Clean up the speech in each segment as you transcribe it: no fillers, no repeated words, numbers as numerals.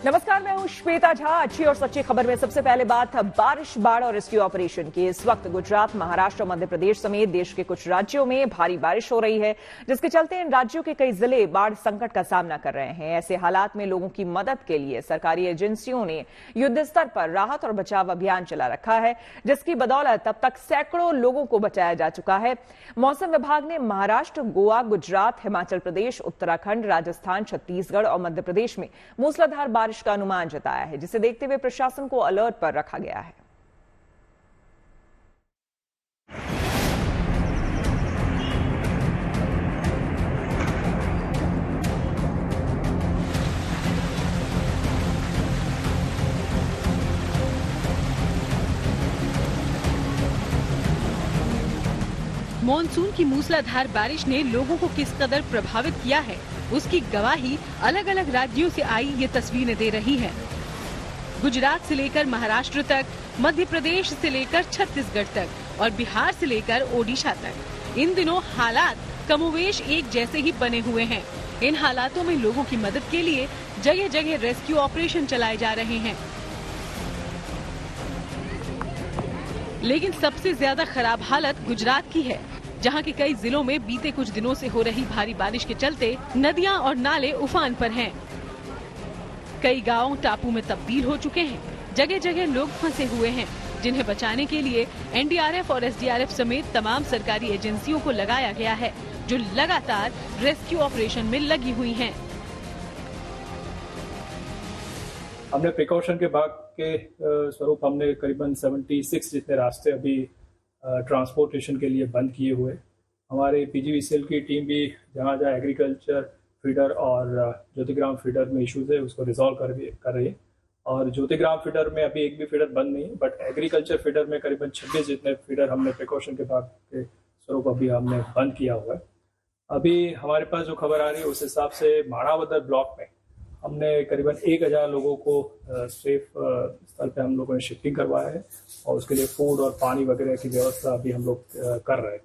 नमस्कार, मैं हूं श्वेता झा। अच्छी और सच्ची खबर में सबसे पहले बात बारिश, बाढ़ और रेस्क्यू ऑपरेशन की। इस वक्त गुजरात, महाराष्ट्र और मध्य प्रदेश समेत देश के कुछ राज्यों में भारी बारिश हो रही है, जिसके चलते इन राज्यों के कई जिले बाढ़ संकट का सामना कर रहे हैं। ऐसे हालात में लोगों की मदद के लिए सरकारी एजेंसियों ने युद्ध स्तर पर राहत और बचाव अभियान चला रखा है, जिसकी बदौलत अब तक सैकड़ों लोगों को बचाया जा चुका है। मौसम विभाग ने महाराष्ट्र, गोवा, गुजरात, हिमाचल प्रदेश, उत्तराखंड, राजस्थान, छत्तीसगढ़ और मध्य प्रदेश में मूसलाधार बारिश का अनुमान जताया है, जिसे देखते हुए प्रशासन को अलर्ट पर रखा गया है। मॉनसून की मूसलाधार बारिश ने लोगों को किस कदर प्रभावित किया है, उसकी गवाही अलग अलग राज्यों से आई ये तस्वीरें दे रही हैं। गुजरात से लेकर महाराष्ट्र तक, मध्य प्रदेश से लेकर छत्तीसगढ़ तक और बिहार से लेकर ओडिशा तक इन दिनों हालात कमोवेश एक जैसे ही बने हुए हैं। इन हालातों में लोगों की मदद के लिए जगह जगह रेस्क्यू ऑपरेशन चलाए जा रहे हैं। लेकिन सबसे ज्यादा खराब हालत गुजरात की है, जहां के कई जिलों में बीते कुछ दिनों से हो रही भारी बारिश के चलते नदियां और नाले उफान पर हैं। कई गांव टापू में तब्दील हो चुके हैं। जगह जगह लोग फंसे हुए हैं, जिन्हें बचाने के लिए एनडीआरएफ और एसडीआरएफ समेत तमाम सरकारी एजेंसियों को लगाया गया है, जो लगातार रेस्क्यू ऑपरेशन में लगी हुई हैं। हमने प्रिकॉशन के भाग के स्वरूप हमने करीबन 76 जितने रास्ते अभी ट्रांसपोर्टेशन के लिए बंद किए हुए। हमारे पीजीवीसीएल की टीम भी जहाँ जहाँ एग्रीकल्चर फीडर और ज्योतिग्राम फीडर में इश्यूज है उसको रिजॉल्व कर रही है। और ज्योतिग्राम फीडर में अभी एक भी फीडर बंद नहीं है, बट एग्रीकल्चर फीडर में करीबन 26 जितने फीडर हमने प्रिकॉशन के भाग के स्वरूप अभी हमने बंद किया हुआ है। अभी हमारे पास जो खबर आ रही है उस हिसाब से माणावदर ब्लॉक में हमने करीबन 1000 लोगों को सेफ स्थल पे हम लोगों ने शिफ्टिंग करवाया है और उसके लिए फूड और पानी वगैरह की व्यवस्था अभी हम लोग कर रहे हैं।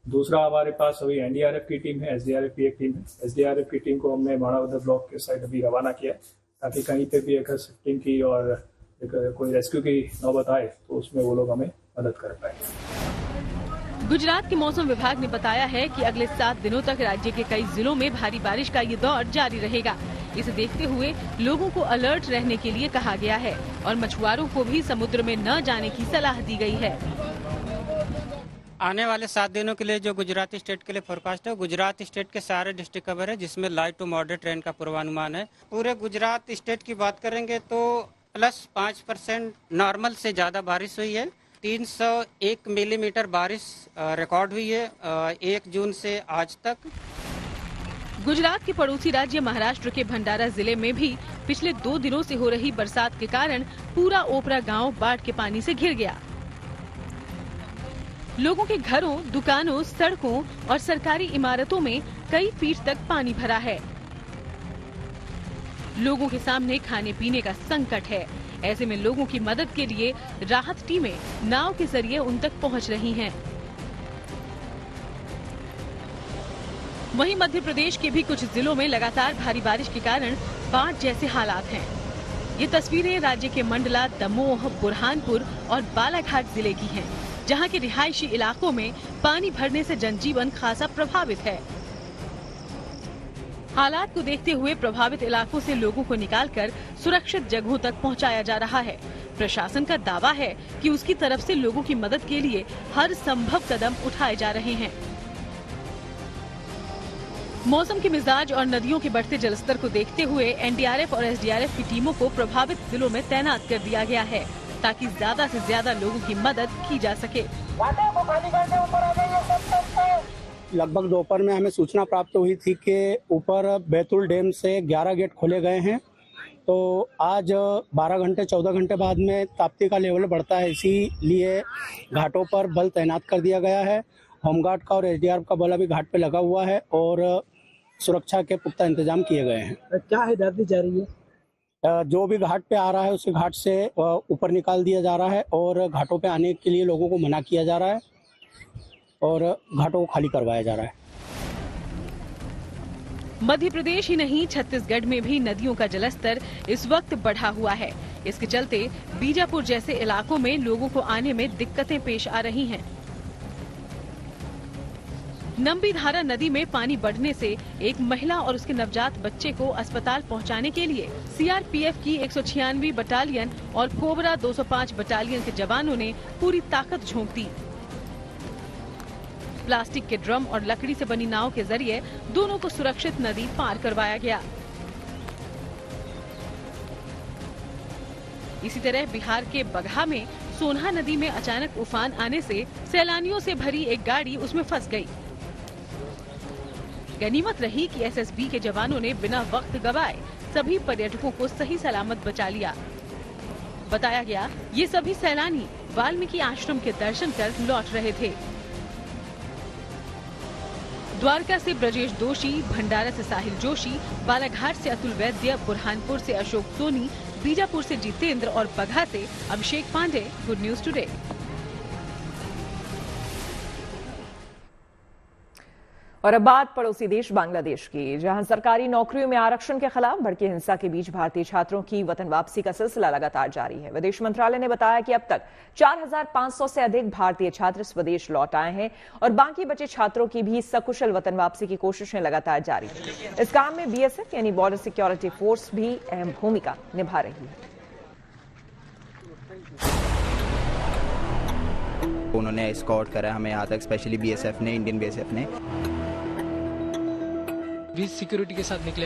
दूसरा, हमारे पास अभी एनडीआरएफ की टीम है, एसडीआरएफ की एक टीम है। एसडीआरएफ की टीम को हमने माणावदर ब्लॉक के साइड अभी रवाना किया है, ताकि कहीं पे भी अगर शिफ्टिंग की और कोई रेस्क्यू की नौबत आए तो उसमें वो लोग हमें मदद कर पाए। गुजरात के मौसम विभाग ने बताया है कि अगले 7 दिनों तक राज्य के कई जिलों में भारी बारिश का ये दौर जारी रहेगा। इसे देखते हुए लोगों को अलर्ट रहने के लिए कहा गया है और मछुआरों को भी समुद्र में न जाने की सलाह दी गई है। आने वाले 7 दिनों के लिए जो गुजरात स्टेट के लिए फोरकास्ट है, गुजरात स्टेट के सारे डिस्ट्रिक्ट कवर है, जिसमें लाइट टू मॉडरेट रेन का पूर्वानुमान है। पूरे गुजरात स्टेट की बात करेंगे तो +5% नॉर्मल से ज्यादा बारिश हुई है। 301 मिलीमीटर बारिश रिकॉर्ड हुई है 1 जून से आज तक। गुजरात के पड़ोसी राज्य महाराष्ट्र के भंडारा जिले में भी पिछले 2 दिनों से हो रही बरसात के कारण पूरा ओपरा गांव बाढ़ के पानी से घिर गया। लोगों के घरों, दुकानों, सड़कों और सरकारी इमारतों में कई फीट तक पानी भरा है। लोगों के सामने खाने पीने का संकट है। ऐसे में लोगों की मदद के लिए राहत टीमें नाव के जरिए उन तक पहुंच रही हैं। वहीं मध्य प्रदेश के भी कुछ जिलों में लगातार भारी बारिश के कारण बाढ़ जैसे हालात हैं। ये तस्वीरें राज्य के मंडला, दमोह, बुरहानपुर और बालाघाट जिले की हैं, जहां के रिहायशी इलाकों में पानी भरने से जनजीवन खासा प्रभावित है। हालात को देखते हुए प्रभावित इलाकों से लोगों को निकालकर सुरक्षित जगहों तक पहुंचाया जा रहा है। प्रशासन का दावा है कि उसकी तरफ से लोगों की मदद के लिए हर संभव कदम उठाए जा रहे हैं। मौसम के मिजाज और नदियों के बढ़ते जलस्तर को देखते हुए एनडीआरएफ और एसडीआरएफ की टीमों को प्रभावित जिलों में तैनात कर दिया गया है, ताकि ज्यादा से ज्यादा लोगों की मदद की जा सके। लगभग दोपहर में हमें सूचना प्राप्त हुई थी कि ऊपर बैतूल डैम से 11 गेट खोले गए हैं, तो आज 12 घंटे 14 घंटे बाद में ताप्ती का लेवल बढ़ता है, इसीलिए घाटों पर बल तैनात कर दिया गया है। होमगार्ड का और एसडीआरएफ का बल अभी घाट पे लगा हुआ है और सुरक्षा के पुख्ता इंतजाम किए गए हैं। क्या हिदायत दी जा रही है? जो भी घाट पे आ रहा है उसे घाट से ऊपर निकाल दिया जा रहा है और घाटों पे आने के लिए लोगों को मना किया जा रहा है और घाटों को खाली करवाया जा रहा है। मध्य प्रदेश ही नहीं, छत्तीसगढ़ में भी नदियों का जलस्तर इस वक्त बढ़ा हुआ है। इसके चलते बीजापुर जैसे इलाकों में लोगों को आने में दिक्कतें पेश आ रही हैं। नंबीधारा नदी में पानी बढ़ने से एक महिला और उसके नवजात बच्चे को अस्पताल पहुंचाने के लिए सीआरपीएफ की 196वीं बटालियन और कोबरा 205 बटालियन के जवानों ने पूरी ताकत झोंक दी। प्लास्टिक के ड्रम और लकड़ी से बनी नाव के जरिए दोनों को सुरक्षित नदी पार करवाया गया। इसी तरह बिहार के बगहा में सोनहा नदी में अचानक उफान आने से सैलानियों से भरी एक गाड़ी उसमें फंस गई। गनीमत रही कि एसएसबी के जवानों ने बिना वक्त गवाए सभी पर्यटकों को सही सलामत बचा लिया। बताया गया ये सभी सैलानी वाल्मीकि आश्रम के दर्शन कर लौट रहे थे। द्वारका से ब्रजेश दोषी, भंडारा से साहिल जोशी, बालाघाट से अतुल वैद्य, बुरहानपुर से अशोक सोनी, बीजापुर से जितेंद्र और बगहा से Abhishek Pandey. Good news today. और अब बात पड़ोसी देश बांग्लादेश की, जहां सरकारी नौकरियों में आरक्षण के खिलाफ भड़की हिंसा के बीच भारतीय छात्रों की वतन वापसी का सिलसिला लगातार जारी है। विदेश मंत्रालय ने बताया कि अब तक 4,500 से अधिक भारतीय छात्र स्वदेश लौट आए हैं और बाकी बचे छात्रों की भी सकुशल वतन वापसी की कोशिशें लगातार जारी हैं। इस काम में बीएसएफ यानी बॉर्डर सिक्योरिटी फोर्स भी अहम भूमिका निभा रही है। उन्होंने एस्कॉर्ट करा हमें यहाँ तक, स्पेशली बीएसएफ ने, इंडियन बीएसएफ ने। भी सिक्योरिटी के साथ निकले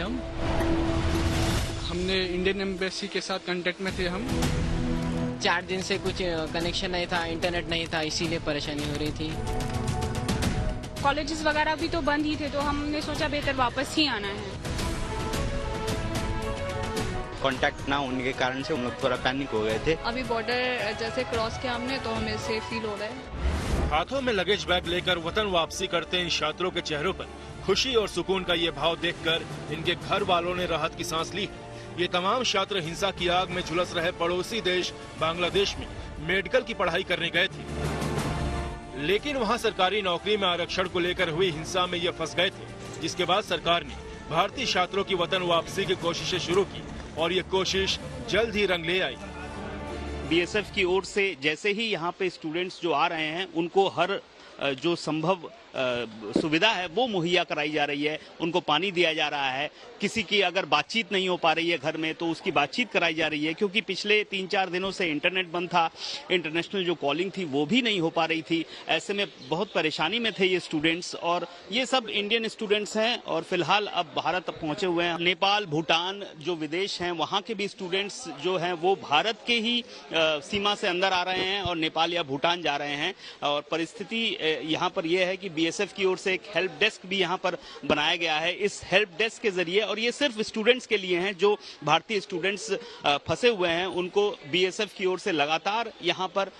हमने इंडियन एम्बेसी के साथ कांटेक्ट में थे हम। 4 दिन से कुछ कनेक्शन नहीं था, इंटरनेट नहीं था, इसीलिए परेशानी हो रही थी। कॉलेजेस वगैरह भी तो बंद ही थे, तो हमने सोचा बेहतर वापस ही आना है। कांटेक्ट ना होने के कारण से हम लोग थोड़ा पैनिक हो गए थे। अभी बॉर्डर जैसे क्रॉस किया हमने तो हमें सेफ फील हो रहा है। हाथों में लगेज बैग लेकर वतन वापसी करते इन छात्रों के चेहरों पर खुशी और सुकून का ये भाव देखकर इनके घर वालों ने राहत की सांस ली। ये तमाम छात्र हिंसा की आग में झुलस रहे पड़ोसी देश बांग्लादेश में मेडिकल की पढ़ाई करने गए थे, लेकिन वहाँ सरकारी नौकरी में आरक्षण को लेकर हुई हिंसा में ये फंस गए थे, जिसके बाद सरकार ने भारतीय छात्रों की वतन वापसी की कोशिशें शुरू की और ये कोशिश जल्द ही रंग ले आई। बीएसएफ की ओर से जैसे ही यहाँ पे स्टूडेंट्स जो आ रहे हैं उनको हर जो संभव सुविधा है वो मुहैया कराई जा रही है। उनको पानी दिया जा रहा है, किसी की अगर बातचीत नहीं हो पा रही है घर में तो उसकी बातचीत कराई जा रही है, क्योंकि पिछले 3-4 दिनों से इंटरनेट बंद था, इंटरनेशनल जो कॉलिंग थी वो भी नहीं हो पा रही थी। ऐसे में बहुत परेशानी में थे ये स्टूडेंट्स, और ये सब इंडियन स्टूडेंट्स हैं और फिलहाल अब भारत पहुंचे हुए हैं। नेपाल, भूटान जो विदेश हैं वहाँ के भी स्टूडेंट्स जो हैं वो भारत के ही सीमा से अंदर आ रहे हैं और नेपाल या भूटान जा रहे हैं। और परिस्थिति यहाँ पर यह है कि बीएसएफ की ओर से एक हेल्प डेस्क भी यहाँ पर बनाया गया है। इस हेल्प डेस्क के जरिए, और ये सिर्फ स्टूडेंट्स के लिए हैं जो भारतीय स्टूडेंट्स फंसे हुए हैं, उनको बीएसएफ की ओर से लगातार यहाँ पर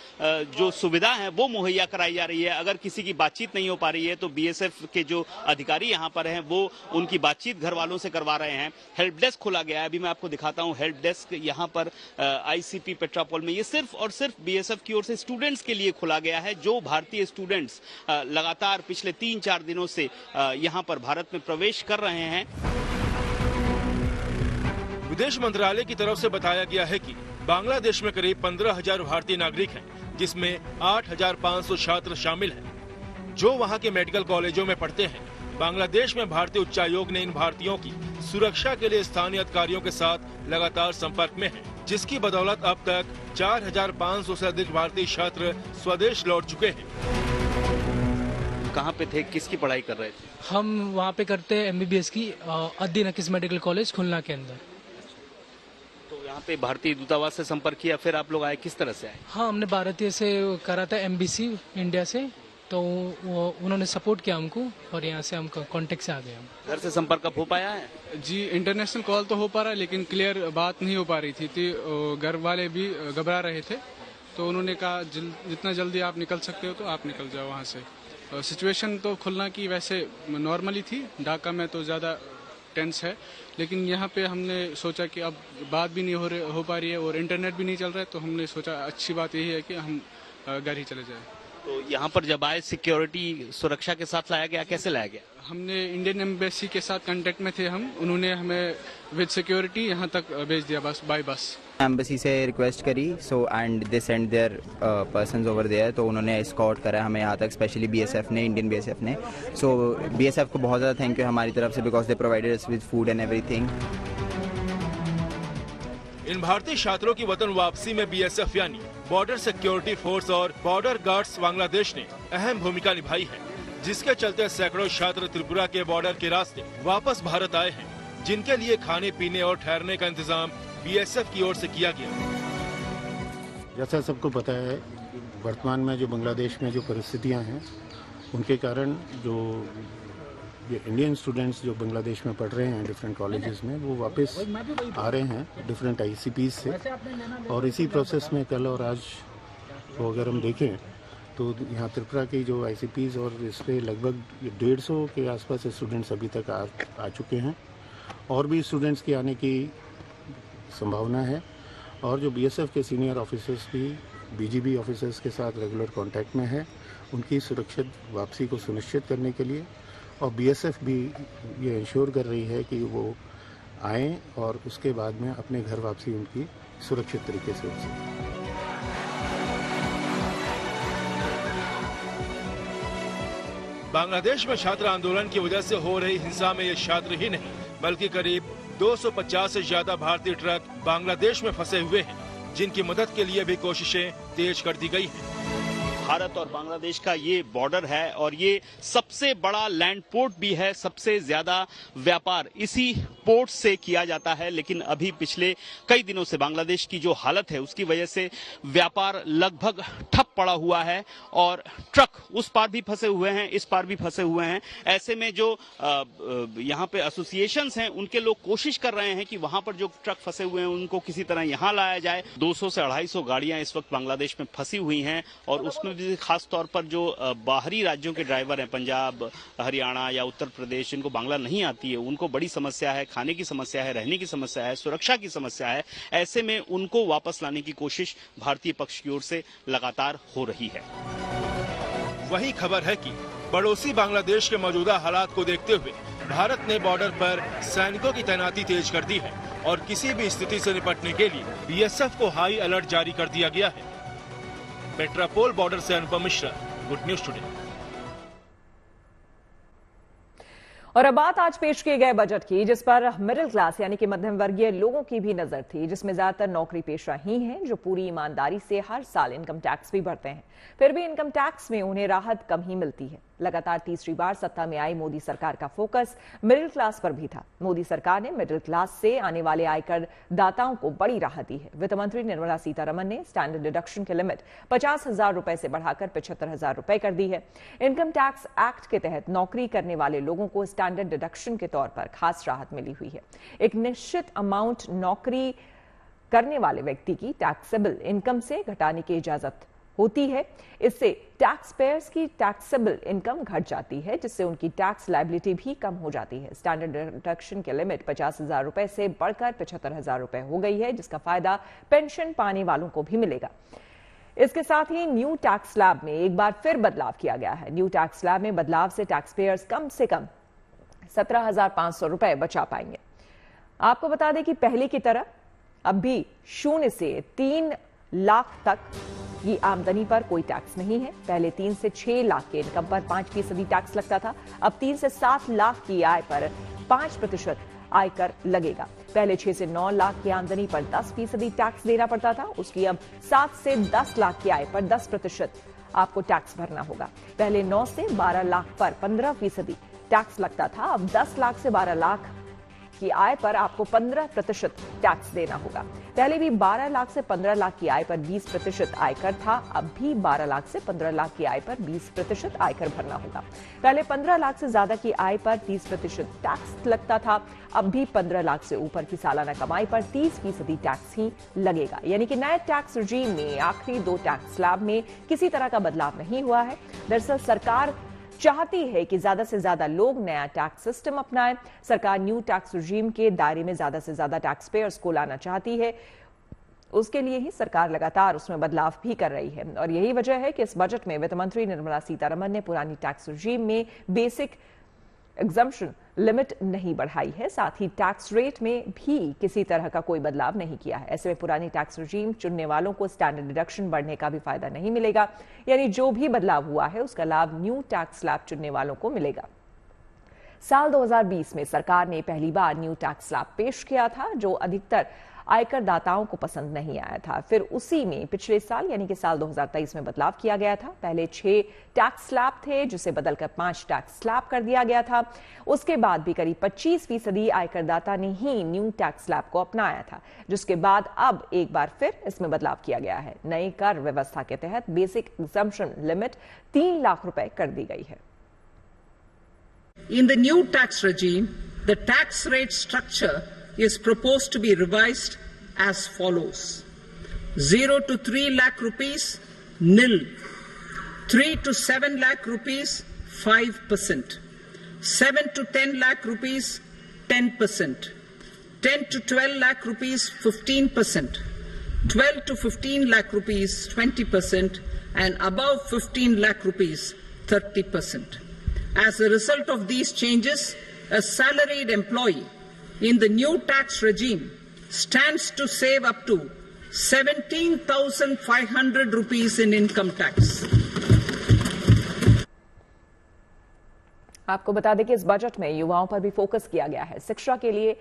जो सुविधा है वो मुहैया कराई जा रही है। अगर किसी की बातचीत नहीं हो पा रही है तो बीएसएफ के जो अधिकारी यहाँ पर हैं वो उनकी बातचीत घर वालों से करवा रहे हैं। हेल्प डेस्क खोला गया है, अभी मैं आपको दिखाता हूँ। हेल्प डेस्क यहाँ पर आईसीपी पेट्रापोल में, ये सिर्फ और सिर्फ बीएसएफ की ओर से स्टूडेंट्स के लिए खोला गया है, जो भारतीय स्टूडेंट्स लगातार पिछले 3-4 दिनों से यहां पर भारत में प्रवेश कर रहे हैं। विदेश मंत्रालय की तरफ से बताया गया है कि बांग्लादेश में करीब 15,000 भारतीय नागरिक हैं, जिसमें 8,500 छात्र शामिल हैं जो वहां के मेडिकल कॉलेजों में पढ़ते हैं। बांग्लादेश में भारतीय उच्चायोग ने इन भारतीयों की सुरक्षा के लिए स्थानीय अधिकारियों के साथ लगातार संपर्क में है, जिसकी बदौलत अब तक 4,500 से अधिक भारतीय छात्र स्वदेश लौट चुके हैं। कहाँ पे थे, किसकी पढ़ाई कर रहे थे? हम वहाँ पे करते हैं एमबीबीएस की अद्दी नकीस मेडिकल कॉलेज खुलना के अंदर। तो यहाँ पे भारतीय दूतावास से संपर्क किया, फिर आप लोग आए, किस तरह से आए? हाँ, हमने भारतीय से करा था, एमबीसी इंडिया से, तो उन्होंने सपोर्ट किया हमको और यहाँ से हम कांटेक्ट से आ गए। हम घर से संपर्क अब हो पाया है? जी, इंटरनेशनल कॉल तो हो पा रहा है लेकिन क्लियर बात नहीं हो पा रही थी। घर वाले भी घबरा रहे थे, तो उन्होंने कहा जितना जल्दी आप निकल सकते हो तो आप निकल जाओ वहाँ से। सिचुएशन तो खुलना की वैसे नॉर्मली थी, ढाका में तो ज़्यादा टेंस है, लेकिन यहाँ पे हमने सोचा कि अब बात भी नहीं हो पा रही है और इंटरनेट भी नहीं चल रहा है, तो हमने सोचा अच्छी बात यही है कि हम घर ही चले जाएं। तो यहाँ पर जब आए सिक्योरिटी सुरक्षा के साथ लाया गया, कैसे लाया गया? हमने इंडियन एम्बेसी के साथ कांटेक्ट में थे हम, उन्होंने हमें विद सिक्योरिटी यहाँ तक भेज दिया बस बाय बस। एम्बेसी से रिक्वेस्ट करी so and they send there persons over there, तो उन्होंने एस्कॉर्ट करा हमें यहाँ तक, स्पेशली बीएसएफ ने, इंडियन बीएसएफ ने। सो बीएसएफ को बहुत ज़्यादा थैंक यू हमारी तरफ से, because they provided us with food and everything. इन भारतीय छात्रों की वतन वापसी में बीएसएफ यानी बॉर्डर सिक्योरिटी फोर्स और बॉर्डर गार्ड्स बांग्लादेश ने अहम भूमिका निभाई है, जिसके चलते सैकड़ों छात्र त्रिपुरा के बॉर्डर के रास्ते वापस भारत आए हैं, जिनके लिए खाने पीने और ठहरने का इंतजाम बीएसएफ की ओर से किया गया। जैसा सबको पता है, वर्तमान में जो बांग्लादेश में जो परिस्थितियां हैं, उनके कारण जो ये इंडियन स्टूडेंट्स जो बांग्लादेश में पढ़ रहे हैं डिफरेंट कॉलेजेस में, वो वापस आ रहे हैं डिफरेंट आईसीपीज से। और इसी प्रोसेस में कल और आज को अगर हम देखें तो यहाँ त्रिपुरा की जो आईसीपीज और इस पर लगभग 150 के आसपास स्टूडेंट्स अभी तक आ चुके हैं, और भी स्टूडेंट्स के आने की संभावना है। और जो बीएसएफ के सीनियर ऑफिसर्स भी बीजीबी ऑफिसर्स के साथ रेगुलर कांटेक्ट में है, उनकी सुरक्षित वापसी को सुनिश्चित करने के लिए। और बीएसएफ भी ये इंश्योर कर रही है कि वो आएँ और उसके बाद में अपने घर वापसी उनकी सुरक्षित तरीके से हो सके। बांग्लादेश में छात्र आंदोलन की वजह से हो रही हिंसा में ये छात्र ही नहीं, बल्कि करीब 250 से ज्यादा भारतीय ट्रक बांग्लादेश में फंसे हुए हैं, जिनकी मदद के लिए भी कोशिशें तेज कर दी गई हैं। भारत और बांग्लादेश का ये बॉर्डर है और ये सबसे बड़ा लैंड पोर्ट भी है, सबसे ज्यादा व्यापार इसी पोर्ट से किया जाता है। लेकिन अभी पिछले कई दिनों से बांग्लादेश की जो हालत है उसकी वजह से व्यापार लगभग ठप पड़ा हुआ है और ट्रक उस पार भी फंसे हुए हैं, इस पार भी फंसे हुए हैं। ऐसे में जो यहाँ पे एसोसिएशंस हैं उनके लोग कोशिश कर रहे हैं कि वहां पर जो ट्रक फंसे हुए हैं उनको किसी तरह यहाँ लाया जाए। 200 से 250 गाड़ियां इस वक्त बांग्लादेश में फंसी हुई हैं और उसमें खास तौर पर जो बाहरी राज्यों के ड्राइवर हैं, पंजाब, हरियाणा या उत्तर प्रदेश, जिनको बांग्ला नहीं आती है, उनको बड़ी समस्या है, खाने की समस्या है, रहने की समस्या है, सुरक्षा की समस्या है। ऐसे में उनको वापस लाने की कोशिश भारतीय पक्ष की ओर से लगातार हो रही है। वही खबर है कि पड़ोसी बांग्लादेश के मौजूदा हालात को देखते हुए भारत ने बॉर्डर पर सैनिकों की तैनाती तेज कर दी है और किसी भी स्थिति से निपटने के लिए बीएसएफ को हाई अलर्ट जारी कर दिया गया है। पेट्रापोल बॉर्डर से Anupam Mishra, good news today. और अब बात आज पेश किए गए बजट की, जिस पर मिडिल क्लास यानी कि मध्यम वर्गीय लोगों की भी नजर थी, जिसमें ज्यादातर नौकरी पेशा ही हैं जो पूरी ईमानदारी से हर साल इनकम टैक्स भी भरते हैं। फिर भी इनकम टैक्स में उन्हें राहत कम ही मिलती है। लगातार तीसरी बार सत्ता में आई मोदी सरकार का फोकस मिडिल क्लास पर भी था। मोदी सरकार ने मिडिल क्लास से आने वाले आयकर दाताओं को बड़ी राहत दी है। वित्त मंत्री निर्मला सीतारमण ने स्टैंडर्ड डिडक्शन की लिमिट 50,000 रुपए से बढ़ाकर 75,000 रुपए कर दी है। इनकम टैक्स एक्ट के तहत नौकरी करने वाले लोगों को स्टैंडर्ड डिडक्शन के तौर पर खास राहत मिली हुई है। एक निश्चित अमाउंट नौकरी करने वाले व्यक्ति की टैक्सेबल इनकम से घटाने की इजाजत होती है। इससे टैक्स पेयर्स की टैक्सेबल इनकम घट जाती है, जिससे उनकी टैक्स लायबिलिटी भी कम हो जाती है। स्टैंडर्ड डिडक्शन की लिमिट 50,000 रुपए से बढ़कर 75,000 रुपए हो गई है, जिसका फायदा पेंशन पाने वालों को भी मिलेगा। इसके साथ ही न्यू टैक्स स्लैब में एक बार फिर बदलाव किया गया है। न्यू टैक्स स्लैब में बदलाव से टैक्स पेयर्स कम से कम 17,500 रुपए बचा पाएंगे। आपको बता दें कि पहले की तरह अब भी 0 से 3 लाख तक की आमदनी पर कोई टैक्स नहीं है। पहले 3 से 6 लाख के इनकम पर 5% टैक्स लगता था। अब 3 से 7 लाख की आय पर 5% आयकर लगेगा। पहले 6 से 9 लाख की आमदनी पर 10% टैक्स देना पड़ता था। उसकी अब 7 से 10 लाख की आय पर 10% आपको टैक्स भरना होगा। पहले 9 से 12 लाख पर 15% टैक्स लगता था। अब 10 लाख से 12 लाख की आय पर आपको 15% टैक्स देना होगा। पहले भी 12 लाख से 15 लाख की आय पर 20% आयकर था। अब भी 12 लाख से 15 लाख की आय पर 20% आयकर भरना होगा। पहले 15 लाख से ज्यादा की आय पर 30% टैक्स लगता था। अब भी 15 लाख से ऊपर की सालाना कमाई पर 30% टैक्स ही लगेगा। यानी कि नए टैक्स रिजीम में आखिरी 2 टैक्स स्लैब में किसी तरह का बदलाव नहीं हुआ है। दरअसल सरकार चाहती है कि ज्यादा से ज्यादा लोग नया टैक्स सिस्टम अपनाएं। सरकार न्यू टैक्स रिजीम के दायरे में ज्यादा से ज्यादा टैक्स पेयर्स को लाना चाहती है। उसके लिए ही सरकार लगातार उसमें बदलाव भी कर रही है और यही वजह है कि इस बजट में वित्त मंत्री निर्मला सीतारमण ने पुरानी टैक्स रेजिम में बेसिक एग्जम्पशन लिमिट नहीं बढ़ाई है, साथ ही टैक्स रेट में भी किसी तरह का कोई बदलाव नहीं किया है। ऐसे में पुरानी टैक्स रेजिम चुनने वालों को स्टैंडर्ड डिडक्शन बढ़ने का भी फायदा नहीं मिलेगा, यानी जो भी बदलाव हुआ है उसका लाभ न्यू टैक्स स्लैब चुनने वालों को मिलेगा। साल 2020 में सरकार ने पहली बार न्यू टैक्स स्लैब पेश किया था, जो अधिकतर आयकर दाताओं को पसंद नहीं आया था। फिर उसी में पिछले साल यानी कि साल 2023 में बदलाव किया गया था। पहले 6 टैक्स स्लैब थे, जिसे बदलकर 5 टैक्स स्लैब कर दिया गया था। उसके बाद भी करीब 25% आयकरदाता ने ही न्यू टैक्स स्लैब को अपनाया था, जिसके बाद अब एक बार फिर इसमें बदलाव किया गया है। नई कर व्यवस्था के तहत बेसिक एग्जम्पशन लिमिट 3 लाख रुपए कर दी गई है। In the new tax regime, the tax rate structure is proposed to be revised as follows: 0 to 3 lakh rupees, nil; 3 to 7 lakh rupees, 5%; 7 to 10 lakh rupees, 10%; 10 to 12 lakh rupees, 15%; 12 to 15 lakh rupees, 20%; and above 15 lakh rupees, 30%. As a result of these changes, a salaried employee in the new tax regime stands to save up to 17,500 rupees in income tax. आपको बता दें कि इस budget में युवाओं पर भी focus किया गया है। शिक्षा के लिए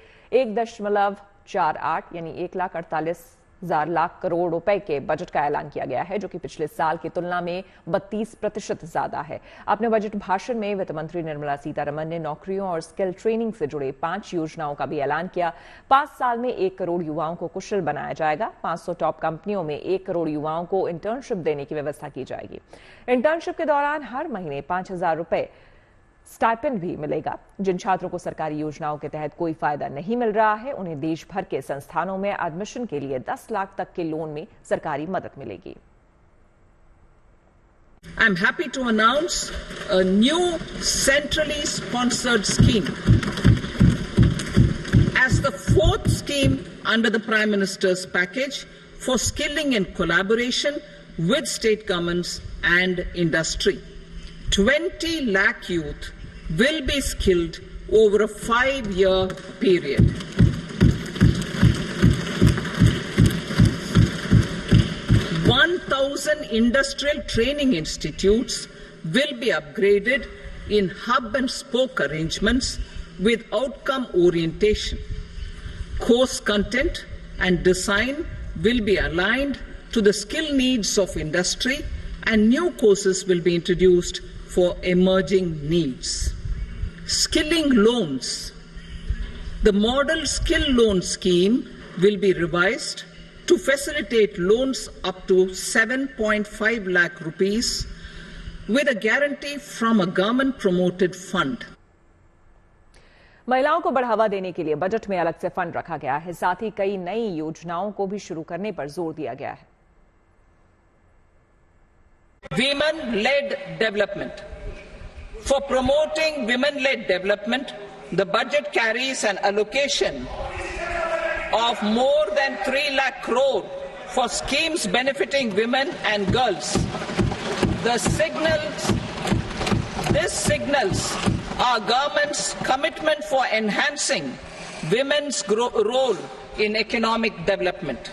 1.48 यानी 1,48,000 करोड़ रुपए के बजट का ऐलान किया गया है, जो कि पिछले साल की तुलना में 32% ज्यादा है। अपने बजट भाषण में वित्त मंत्री निर्मला सीतारमण ने नौकरियों और स्किल ट्रेनिंग से जुड़े 5 योजनाओं का भी ऐलान किया। 5 साल में 1 करोड़ युवाओं को कुशल बनाया जाएगा। 500 टॉप कंपनियों में 1 करोड़ युवाओं को इंटर्नशिप देने की व्यवस्था की जाएगी। इंटर्नशिप के दौरान हर महीने 5,000 रुपए स्टाइपेंड भी मिलेगा। जिन छात्रों को सरकारी योजनाओं के तहत कोई फायदा नहीं मिल रहा है, उन्हें देश भर के संस्थानों में एडमिशन के लिए 10 लाख तक के लोन में सरकारी मदद मिलेगी। I'm happy to announce a new centrally sponsored scheme as the 4th scheme under the Prime Minister's package for skilling and collaboration with state governments and industry. 20 lakh youth will be skilled over a 5-year period. Thousand industrial training institutes will be upgraded in hub and spoke arrangements with outcome orientation. Course content and design will be aligned to the skill needs of industry, and new courses will be introduced for emerging needs. Skilling loans. The model skill loan scheme will be revised to facilitate loans up to 7.5 lakh rupees with a guarantee from a government promoted fund. महिलाओं को बढ़ावा देने के लिए budget में अलग से fund रखा गया है। साथ ही कई नई योजनाओं को भी शुरू करने पर जोर दिया गया है। Women-led development. For promoting women-led development, the budget carries an allocation of more than 3 lakh crore for schemes benefiting women and girls. This signals our government's commitment for enhancing women's role in economic development.